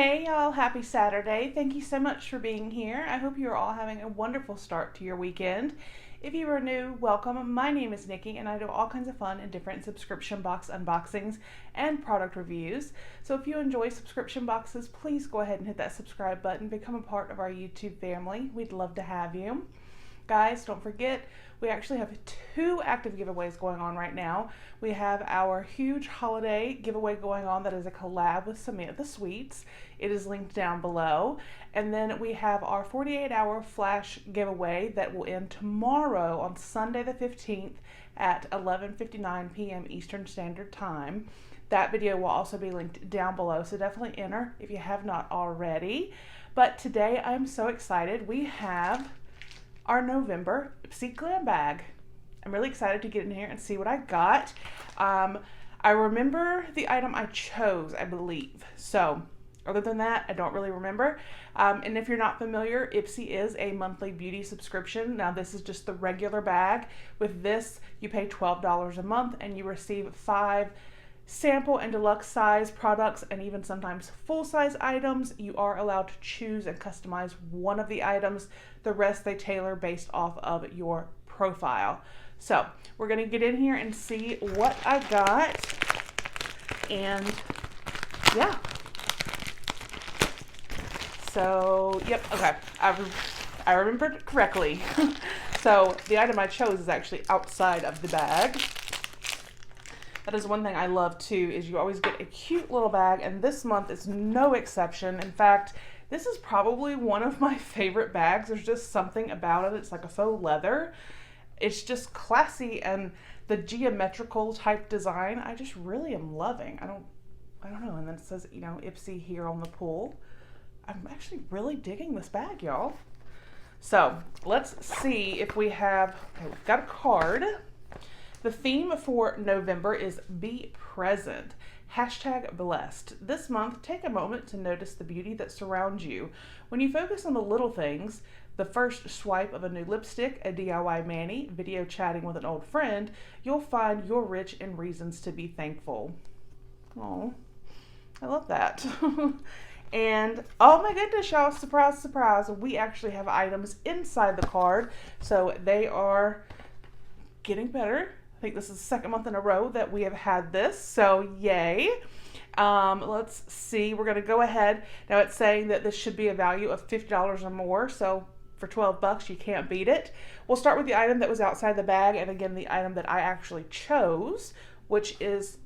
Hey y'all, happy Saturday. Thank you so much for being here. I hope you're all having a wonderful start to your weekend. If you are new, welcome. My name is Nikki and I do all kinds of fun and different subscription box unboxings and product reviews. So if you enjoy subscription boxes, please go ahead and hit that subscribe button, become a part of our YouTube family. We'd love to have you. Guys, don't forget, we actually have 2 active giveaways going on right now. We have our huge holiday giveaway going on that is a collab with Samantha Sweets. It is linked down below. And then we have our 48-hour flash giveaway that will end tomorrow on Sunday the 15th at 11:59 p.m. Eastern Standard Time. That video will also be linked down below, so definitely enter if you have not already. But today I'm so excited. We have our November Ipsy Glam bag. I'm really excited to get in here and see what I got. I remember the item I chose, I believe. So other than that, I don't really remember. And if you're not familiar, Ipsy is a monthly beauty subscription. Now this is just the regular bag. With this, you pay $12 a month and you receive 5 sample and deluxe size products and even sometimes full size items. You are allowed to choose and customize one of the items. The rest they tailor based off of your profile. So we're gonna get in here and see what I got. And yeah. So, yep, okay. I remembered correctly. So the item I chose is actually outside of the bag. That is one thing I love too, is you always get a cute little bag, and this month is no exception. In fact, this is probably one of my favorite bags. There's just something about it. It's like a faux leather. It's just classy, and the geometrical type design, I just really am loving. I don't know. And then it says, you know, Ipsy here on the pull. I'm actually really digging this bag, y'all. So let's see if we have, okay, we've got a card. The theme for November is Be Present. #blessed. This month, take a moment to notice the beauty that surrounds you. When you focus on the little things, the first swipe of a new lipstick, a DIY mani, video chatting with an old friend, you'll find you're rich in reasons to be thankful. Oh, I love that. And oh my goodness, y'all, surprise, surprise, we actually have items inside the card. So they are getting better. I think this is the 2nd month in a row that we have had this, so yay. Let's see, we're gonna go ahead. Now it's saying that this should be a value of $50 or more, so for 12 bucks, you can't beat it. We'll start with the item that was outside the bag, and again, the item that I actually chose, which is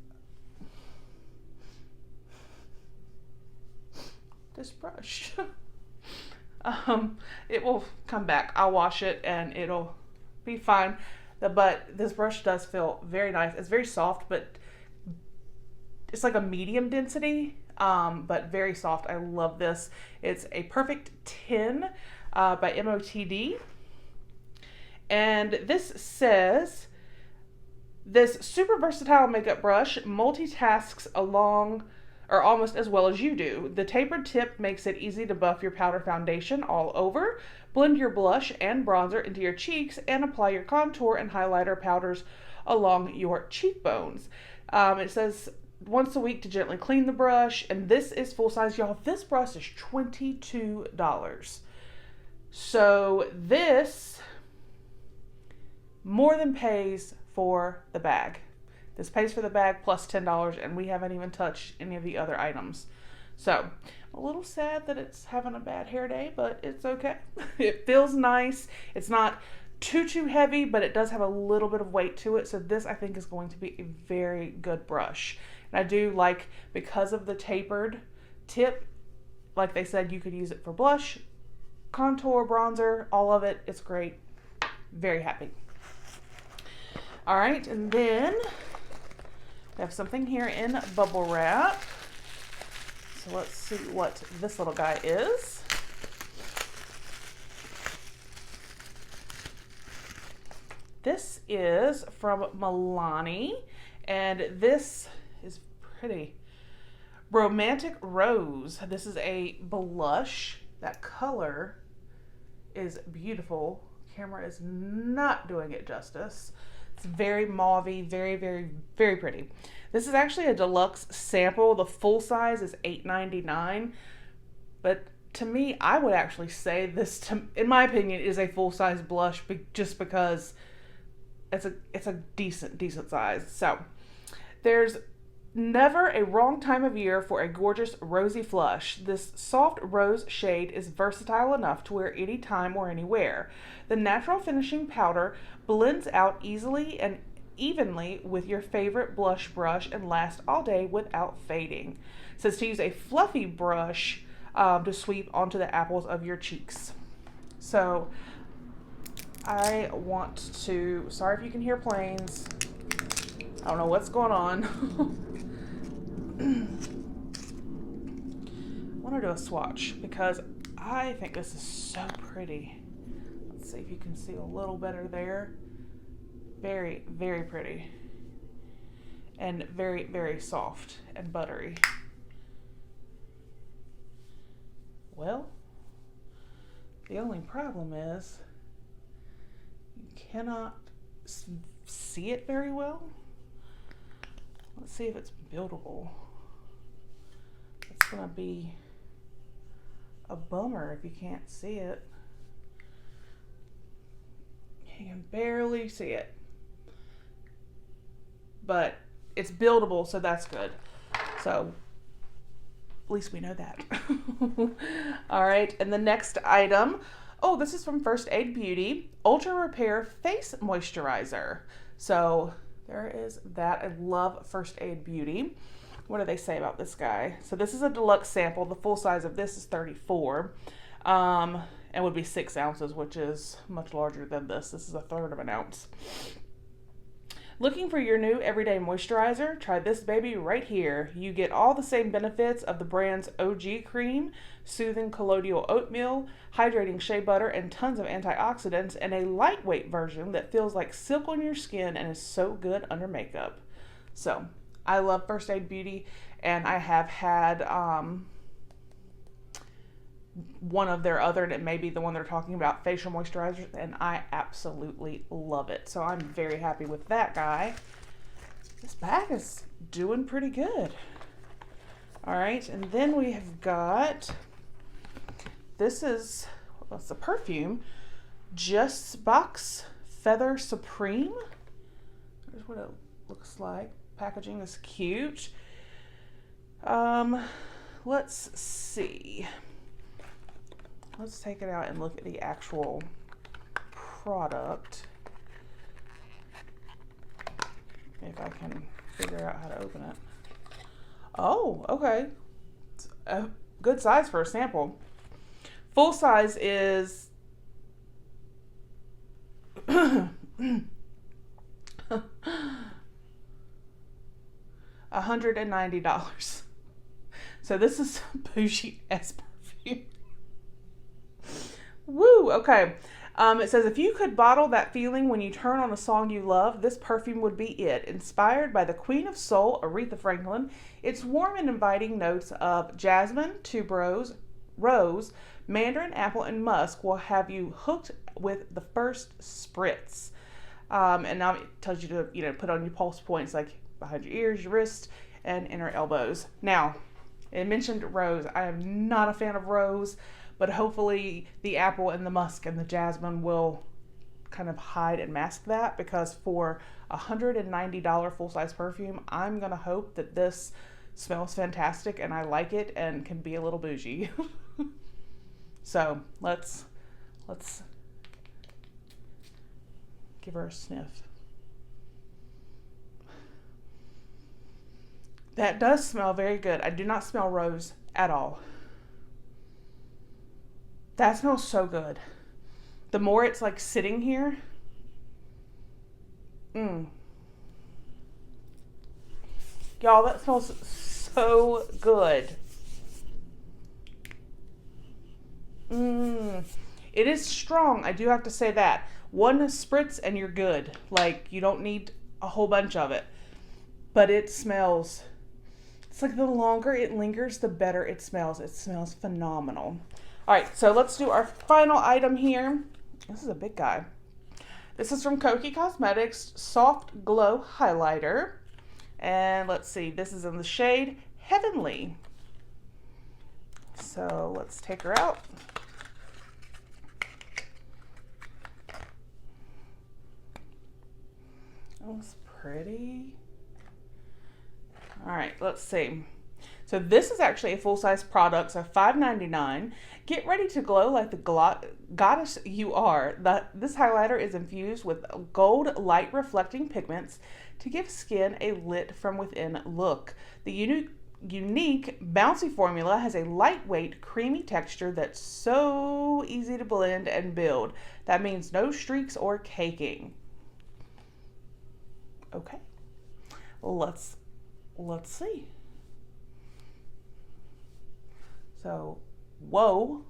this brush. It will come back. I'll wash it and it'll be fine. But this brush does feel very nice. It's very soft, but it's like a medium density, but very soft. I love this. It's a Perfect 10 by MOTD. And this says, this super versatile makeup brush multitasks along or almost as well as you do. The tapered tip makes it easy to buff your powder foundation all over, blend your blush and bronzer into your cheeks, and apply your contour and highlighter powders along your cheekbones. It says once a week to gently clean the brush, and this is full size, y'all. This brush is $22. So this more than pays for the bag. This pays for the bag plus $10, and we haven't even touched any of the other items. So, a little sad that it's having a bad hair day, but it's okay. It feels nice. It's not too heavy, but it does have a little bit of weight to it. So this, I think, is going to be a very good brush. And I do like, because of the tapered tip, like they said, you could use it for blush, contour, bronzer, all of it. It's great. Very happy. All right, and then we have something here in bubble wrap. So let's see what this little guy is. This is from Milani, and this is pretty. Romantic Rose. This is a blush. That color is beautiful. Camera is not doing it justice. It's very mauve-y, very pretty. This is actually a deluxe sample. The full size is $8.99. But to me, I would actually say this, in my opinion, is a full-size blush just because it's a decent size. So there's never a wrong time of year for a gorgeous rosy flush. This soft rose shade is versatile enough to wear anytime or anywhere. The natural finishing powder blends out easily and evenly with your favorite blush brush and lasts all day without fading. It says to use a fluffy brush to sweep onto the apples of your cheeks. So I want to, sorry if you can hear planes. I don't know what's going on. I want to do a swatch because I think this is so pretty. Let's see if you can see a little better there. Very, very pretty. And very, very soft and buttery. Well, the only problem is you cannot see it very well. Let's see if it's buildable. It's gonna be a bummer if you can't see it. You can barely see it. But it's buildable, so that's good. So at least we know that. All right, and the next item, oh, this is from First Aid Beauty, Ultra Repair Face Moisturizer. So there is that. I love First Aid Beauty. What do they say about this guy? So this is a deluxe sample. The full size of this is 34 and would be 6 ounces, which is much larger than this. This is a third of an ounce. Looking for your new everyday moisturizer? Try this baby right here. You get all the same benefits of the brand's OG cream, soothing colloidal oatmeal, hydrating shea butter, and tons of antioxidants, and a lightweight version that feels like silk on your skin and is so good under makeup. So I love First Aid Beauty, and I have had one of their other, and it may be the one they're talking about, facial moisturizers, and I absolutely love it. So I'm very happy with that guy. This bag is doing pretty good. All right, and then we have got, this is, what's the Perfume? Just Box Feather Supreme. Here's what it looks like. Packaging is cute. Let's see. Let's take it out and look at the actual product. If I can figure out how to open it. Oh, okay. It's a good size for a sample. Full size is $190. So this is bougie ass perfume. Woo, okay. It says, if you could bottle that feeling when you turn on a song you love, this perfume would be it. Inspired by the Queen of Soul, Aretha Franklin, its warm and inviting notes of jasmine, tuberose, rose, mandarin, apple, and musk will have you hooked with the first spritz. And now it tells you to, put on your pulse points like behind your ears, your wrists, and inner elbows. Now, it mentioned rose. I am not a fan of rose, but hopefully the apple and the musk and the jasmine will kind of hide and mask that, because for $190 full-size perfume, I'm going to hope that this smells fantastic and I like it and can be a little bougie. So let's give her a sniff. That does smell very good. I do not smell rose at all. That smells so good. The more it's like sitting here. Y'all, that smells so good. It is strong. I do have to say that. One spritz and you're good. Like, you don't need a whole bunch of it. But it smells, it's like the longer it lingers, the better it smells. It smells phenomenal. All right, so let's do our final item here. This is a big guy. This is from Kokie Cosmetics Soft Glow Highlighter. And let's see, this is in the shade Heavenly. So let's take her out. That was pretty. All right, let's see. So this is actually a full-size product, so $5.99. Get ready to glow like the goddess you are. This highlighter is infused with gold light reflecting pigments to give skin a lit from within look. The unique bouncy formula has a lightweight, creamy texture that's so easy to blend and build. That means no streaks or caking. Okay, let's see. So, whoa.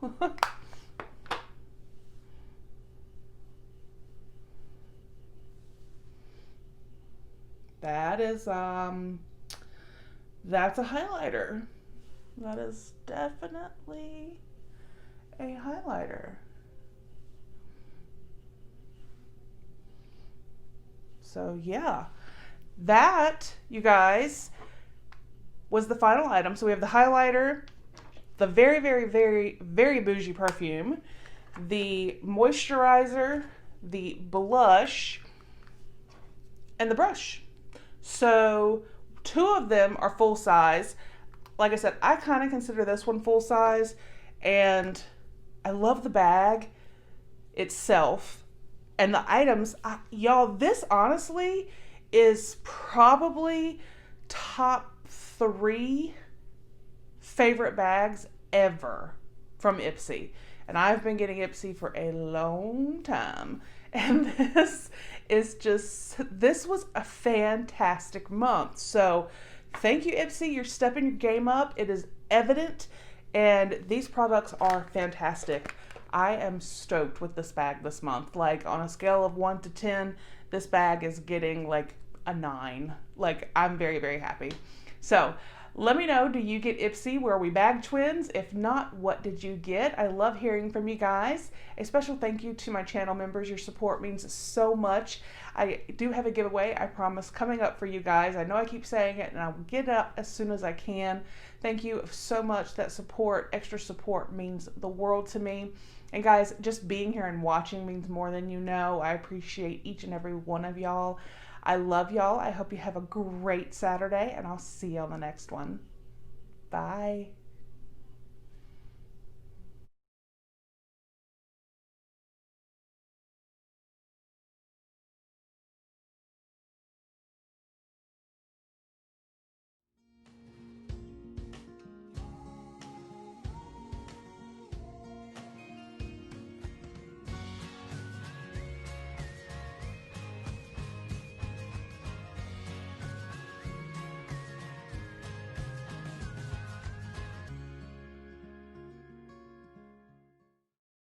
That is, that's a highlighter. That is definitely a highlighter. So yeah, that, you guys, was the final item. So we have the highlighter, the very, very, very, very bougie perfume, the moisturizer, the blush, and the brush. So 2 of them are full size. Like I said, I kind of consider this one full size, and I love the bag itself and the items. Y'all, this honestly is probably top 3 favorite bags ever from Ipsy. And I've been getting Ipsy for a long time. And this was a fantastic month. So thank you, Ipsy. You're stepping your game up. It is evident. And these products are fantastic. I am stoked with this bag this month. Like, on a scale of 1 to 10, this bag is getting like a 9. Like, I'm very, very happy. So let me know, do you get Ipsy? Were we bag twins? If not, what did you get? I love hearing from you guys. A special thank you to my channel members. Your support means so much. I do have a giveaway, I promise, coming up for you guys. I know I keep saying it, and I'll get it up as soon as I can. Thank you so much. That support, extra support, means the world to me. And guys, just being here and watching means more than you know. I appreciate each and every one of y'all. I love y'all. I hope you have a great Saturday, and I'll see you on the next one. Bye.